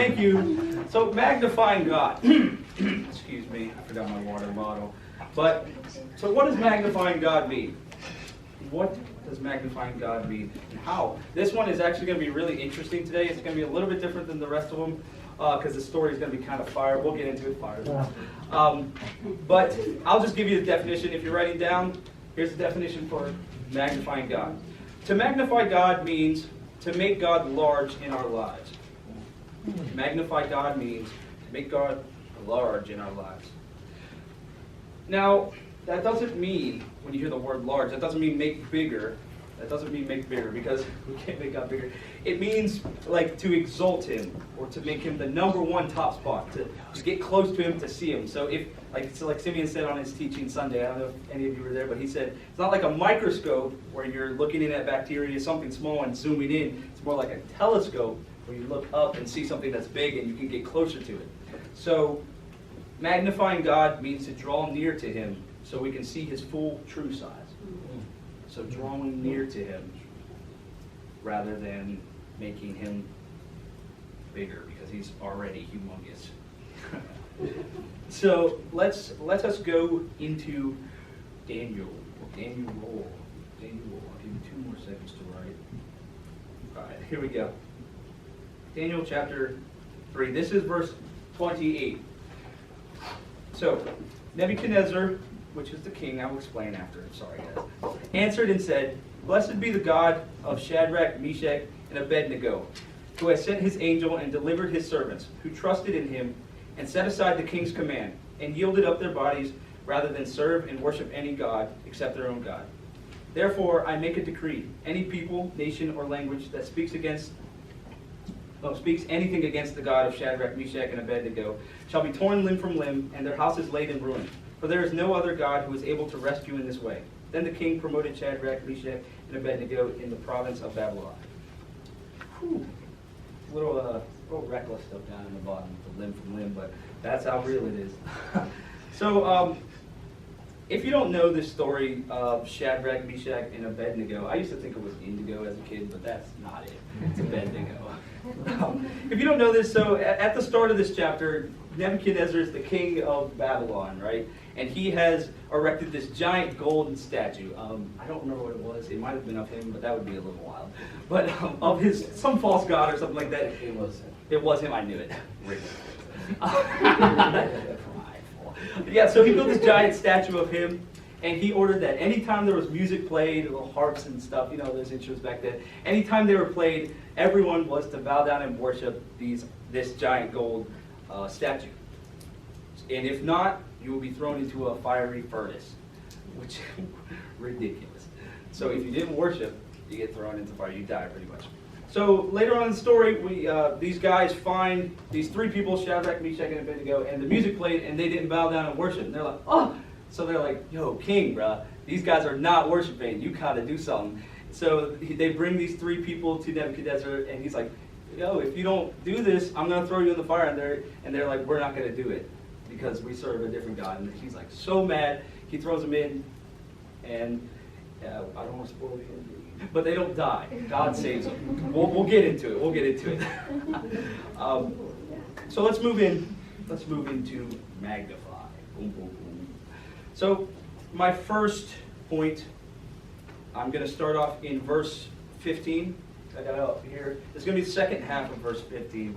Thank you. So magnifying God. Excuse me, I forgot my water bottle. But, so what does magnifying God mean? What does magnifying God mean and how? This one is actually going to be really interesting today. It's going to be a little bit different than the rest of them because the story is going to be kind of fire. We'll get into it fire. But I'll just give you the definition. If you're writing down, here's the definition for magnifying God. To magnify God means to make God large in our lives. To magnify God means to make God large in our lives. Now, that doesn't mean, when you hear the word large, that doesn't mean make bigger. That doesn't mean make bigger, because we can't make God bigger. It means like to exalt him, or to make him the number one top spot, to get close to him, to see him. So if, like Simeon said on his teaching Sunday, I don't know if any of you were there, but he said, it's not like a microscope where you're looking in at bacteria, something small, and zooming in. It's more like a telescope where you look up and see something that's big and you can get closer to it. So magnifying God means to draw near to him so we can see his full true size. So drawing near to him rather than making him bigger, because he's already humongous. So let us go into Daniel. Daniel. I'll give you 2 more seconds to write. All right, here we go. Daniel chapter 3. This is verse 28. So Nebuchadnezzar, which is the king, I will explain after, sorry guys, answered and said, "Blessed be the God of Shadrach, Meshach, and Abednego, who has sent his angel and delivered his servants, who trusted in him, and set aside the king's command, and yielded up their bodies rather than serve and worship any god except their own God. Therefore I make a decree, any people, nation, or language that speaks anything against the God of Shadrach, Meshach, and Abednego shall be torn limb from limb, and their houses laid in ruin. For there is no other God who is able to rescue in this way." Then the king promoted Shadrach, Meshach, and Abednego in the province of Babylon. Whew. A little reckless stuff down in the bottom, the limb from limb, but that's how real it is. So, if you don't know this story of Shadrach, Meshach, and Abednego, I used to think it was indigo as a kid, but that's not it. It's Abednego. If you don't know this, so at the start of this chapter, Nebuchadnezzar is the king of Babylon, right? And he has erected this giant golden statue. I don't remember what it was. It might have been of him, but that would be a little wild. But of some false god or something like that. It was him. It was him. I knew it. Yeah, so he built this giant statue of him, and he ordered that anytime there was music played, little harps and stuff, you know, those instruments back then, anytime they were played, everyone was to bow down and worship this giant gold statue. And if not, you will be thrown into a fiery furnace, which is ridiculous. So if you didn't worship, you get thrown into fire, you die pretty much. So later on in the story, these guys find these 3 people, Shadrach, Meshach, and Abednego, and the music played, and they didn't bow down and worship. And they're like, oh! So they're like, yo, king, bruh, these guys are not worshiping. You gotta do something. So they bring these 3 people to Nebuchadnezzar, and he's like, yo, if you don't do this, I'm gonna throw you in the fire. And they're like, we're not gonna do it because we serve a different God. And he's like so mad, he throws them in, and I don't want to spoil the ending, but they don't die. God saves them. We'll get into it. We'll get into it. So let's move in. Let's move into magnify. Boom, boom, boom. So my first point, I'm going to start off in verse 15. I got it up here. It's going to be the second half of verse 15.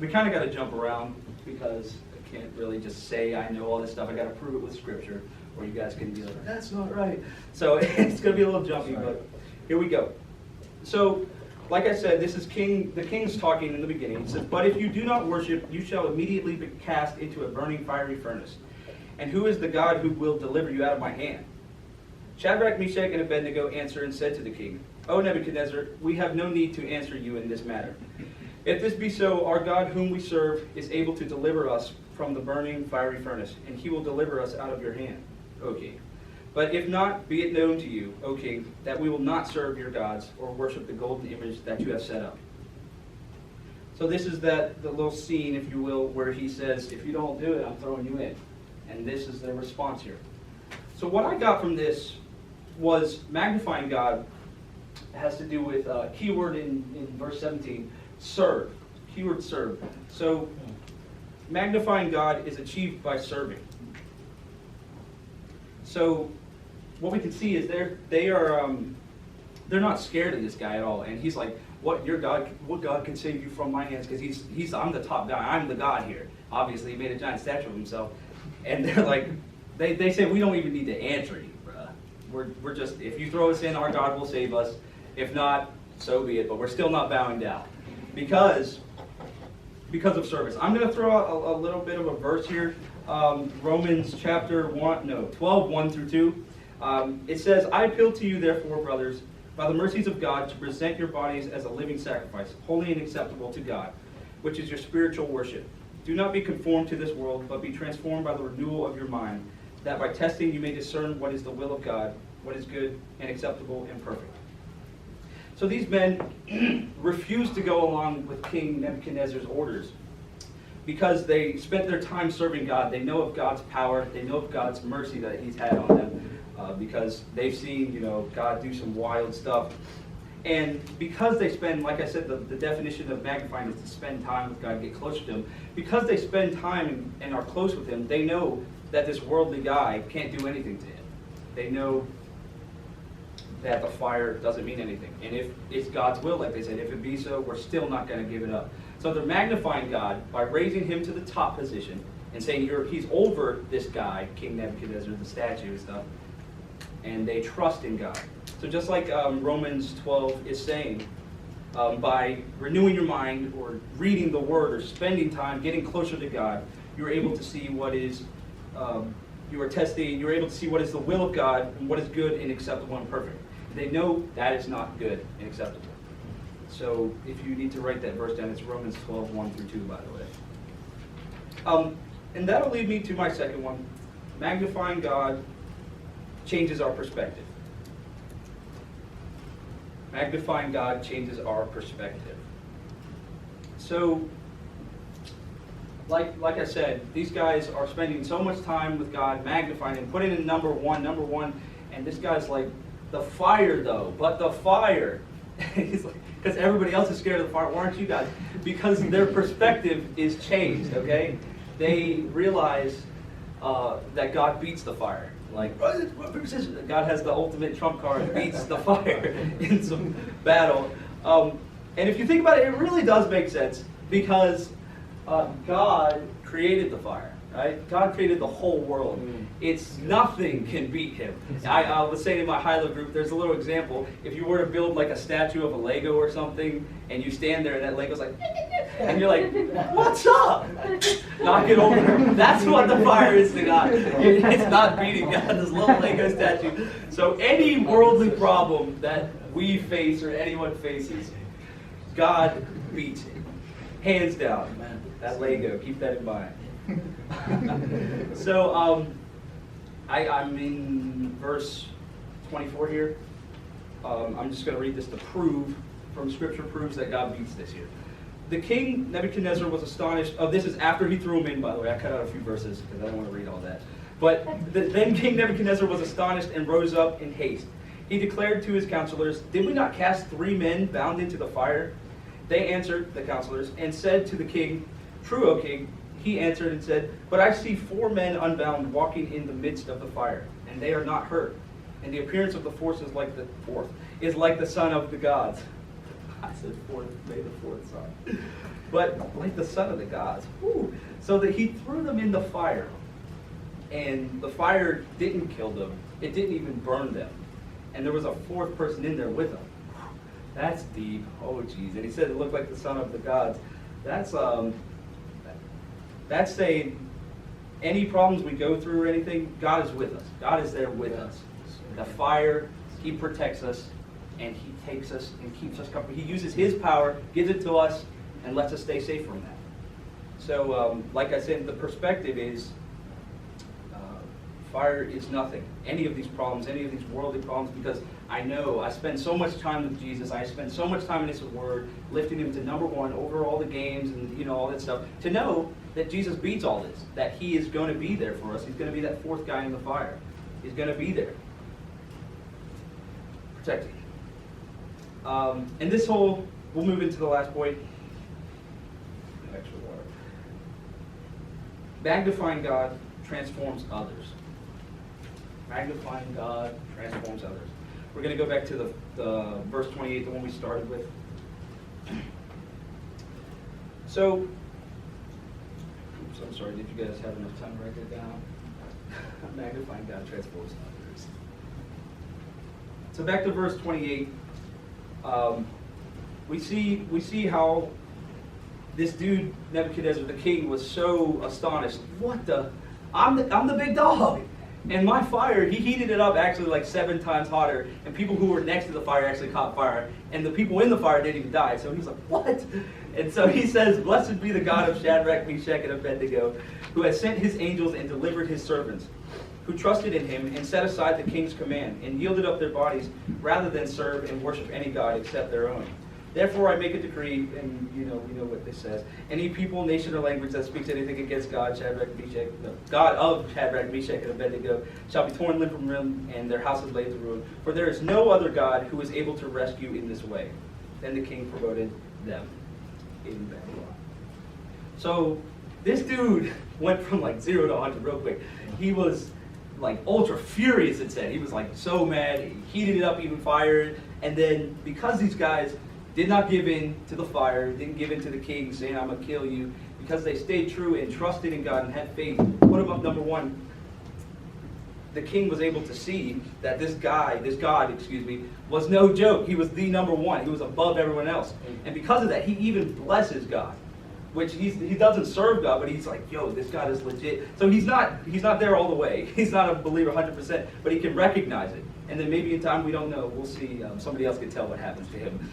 We kind of got to jump around because I can't really just say I know all this stuff. I got to prove it with scripture, or you guys can be like, that's not right. So it's going to be a little jumpy, but here we go. So, like I said, this is the king's talking in the beginning. He says, "But if you do not worship, you shall immediately be cast into a burning fiery furnace. And who is the God who will deliver you out of my hand?" Shadrach, Meshach, and Abednego answered and said to the king, "O Nebuchadnezzar, we have no need to answer you in this matter. If this be so, our God whom we serve is able to deliver us from the burning fiery furnace, and he will deliver us out of your hand, O king. But if not, be it known to you, O king, that we will not serve your gods or worship the golden image that you have set up." So this is the little scene, if you will, where he says, if you don't do it, I'm throwing you in. And this is the response here. So what I got from this was magnifying God has to do with a keyword in verse 17, serve. Keyword serve. So magnifying God is achieved by serving. So what we can see is they're not scared of this guy at all. And he's like, what God can save you from my hands? Because I'm the top guy. I'm the God here. Obviously, he made a giant statue of himself. And they're like, they say, we don't even need to answer you, bruh. We're just, if you throw us in, our God will save us. If not, so be it. But we're still not bowing down. Because of service. I'm going to throw out a little bit of a verse here. Romans chapter 12, 1 through 2. It says, I appeal to you, therefore, brothers, by the mercies of God, to present your bodies as a living sacrifice, holy and acceptable to God, which is your spiritual worship. Do not be conformed to this world, but be transformed by the renewal of your mind, that by testing you may discern what is the will of God, what is good and acceptable and perfect. So these men refused to go along with King Nebuchadnezzar's orders because they spent their time serving God. They know of God's power. They know of God's mercy that he's had on them because they've seen, God do some wild stuff. And because they spend, like I said, the definition of magnifying is to spend time with God, get closer to him. Because they spend time and are close with him, they know that this worldly guy can't do anything to him. They know that the fire doesn't mean anything. And if it's God's will, like they said, if it be so, we're still not going to give it up. So they're magnifying God by raising him to the top position and saying he's over this guy, King Nebuchadnezzar, the statue and stuff. And they trust in God. So just like Romans 12 is saying, by renewing your mind or reading the Word or spending time getting closer to God, you're able to see what is, you're able to see what is the will of God and what is good and acceptable and perfect. They know that is not good and acceptable. So if you need to write that verse down, it's Romans 12, 1 through 2, by the way. And that'll lead me to my second one. Magnifying God changes our perspective. Magnifying God changes our perspective. So, like I said, these guys are spending so much time with God, magnifying Him, putting in number one, and this guy's like, the fire though, but the fire. He's like, because everybody else is scared of the fire, why aren't you guys? Because their perspective is changed, okay? They realize that God beats the fire. Like, God has the ultimate trump card, beats the fire in some battle. And if you think about it, it really does make sense because God created the fire, right? God created the whole world. It's nothing can beat him. I was saying in my high-level group, there's a little example. If you were to build like a statue of a Lego or something, and you stand there and that Lego's like, and you're like, what's up? Knock it over. That's what the fire is to God. It's not beating God, this little Lego statue. So any worldly problem that we face or anyone faces, God beats it. Hands down. That Lego, keep that in mind. So I'm in verse 24 here. I'm just going to read this to prove, from Scripture proves that God beats this here. The king Nebuchadnezzar was astonished. Oh, this is after he threw him in, by the way. I cut out a few verses because I don't want to read all that. But then King Nebuchadnezzar was astonished and rose up in haste. He declared to his counselors, "Did we not cast 3 men bound into the fire?" They answered, the counselors, and said to the king, "True, O king." He answered and said, "But I see 4 men unbound walking in the midst of the fire, and they are not hurt. And the appearance of the fourth is like the son of the gods." I said fourth, may the fourth son. But like the son of the gods. Whew. So that he threw them in the fire. And the fire didn't kill them. It didn't even burn them. And there was a 4th person in there with them. That's deep. Oh, geez. And he said it looked like the son of the gods. That's saying any problems we go through or anything, God is with us. God is there with us. The fire, He protects us, and He takes us and keeps us comfortable. He uses His power, gives it to us, and lets us stay safe from that. So, like I said, the perspective is fire is nothing. Any of these problems, any of these worldly problems, because I know I spend so much time with Jesus. I spend so much time in His Word, lifting Him to number 1 over all the games and all that stuff. To know that Jesus beats all this, that He is going to be there for us. He's going to be that 4th guy in the fire. He's going to be there, protecting. And this whole, we'll move into the last point. extra water. Magnifying God transforms others. Magnifying God transforms others. We're going to go back to the verse 28, the one we started with. So, oops, I'm sorry, did you guys have enough time to write that down? Magnifying God transforms others. So back to verse 28. We see how this dude, Nebuchadnezzar, the king, was so astonished. What the? I'm the big dog. And my fire, he heated it up actually like 7 times hotter. And people who were next to the fire actually caught fire. And the people in the fire didn't even die. So he's like, what? And so he says, blessed be the God of Shadrach, Meshach, and Abednego, who has sent his angels and delivered his servants, who trusted in him and set aside the king's command and yielded up their bodies rather than serve and worship any god except their own. Therefore I make a decree, and we know what this says. Any people, nation, or language that speaks anything against God, God of Shadrach, Meshach, and Abednego, shall be torn limb from limb, and their houses laid to ruin. For there is no other God who is able to rescue in this way. Then the king promoted them in Babylon. So this dude went from like 0 to 100 real quick. He was like ultra furious, it said. He was like so mad, he heated it up, even fired. And then because these guys did not give in to the fire, didn't give in to the king saying, I'm going to kill you, because they stayed true and trusted in God and had faith, put him up number one, the king was able to see that this God, was no joke. He was the number one. He was above everyone else. And because of that, he even blesses God, which he doesn't serve God, but he's like, yo, this God is legit. So he's not there all the way. He's not a believer 100%, but he can recognize it. And then maybe in time, we don't know. We'll see. Somebody else can tell what happens to him.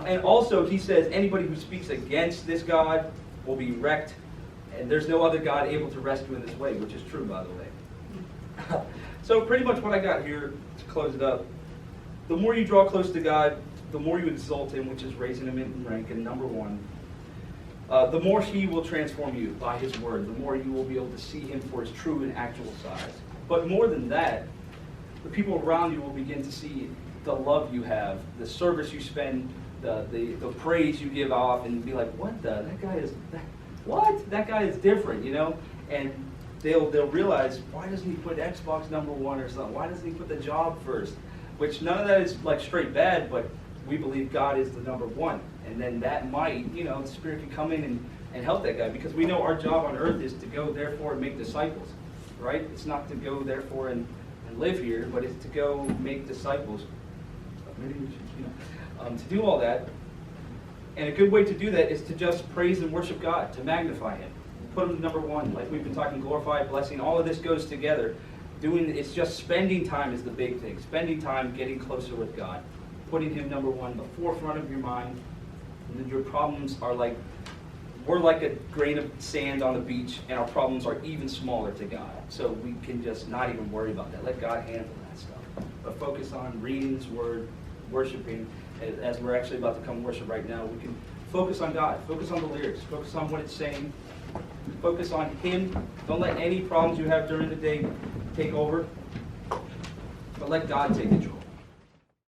And also he says anybody who speaks against this God will be wrecked, and there's no other God able to rescue in this way, which is true, by the way. So pretty much what I got here to close it up, the more you draw close to God, the more you exalt him, which is raising him in rank, and number one, the more he will transform you by his word, the more you will be able to see him for his true and actual size. But more than that, the people around you will begin to see the love you have, the service you spend, the praise you give off, and be like, that guy is different, and they'll realize, why doesn't he put Xbox number one or something? Why doesn't he put the job first? Which none of that is like straight bad, but we believe God is the number one, and then that might, the Spirit can come in and help that guy, because we know our job on earth is to go therefore and make disciples, right? It's not to go therefore and live here, but it's to go make disciples. Maybe we should, to do all that. And a good way to do that is to just praise and worship God, to magnify him. Put him to number one, like we've been talking, glorify, blessing, all of this goes together. It's just spending time is the big thing. Spending time getting closer with God. Putting him number one, the forefront of your mind. And then your problems are we're like a grain of sand on the beach, and our problems are even smaller to God. So we can just not even worry about that. Let God handle that stuff. But focus on reading his word, worshiping, as we're actually about to come worship right now. We can focus on God, focus on the lyrics, focus on what it's saying, focus on him. Don't let any problems you have during the day take over, but let God take control.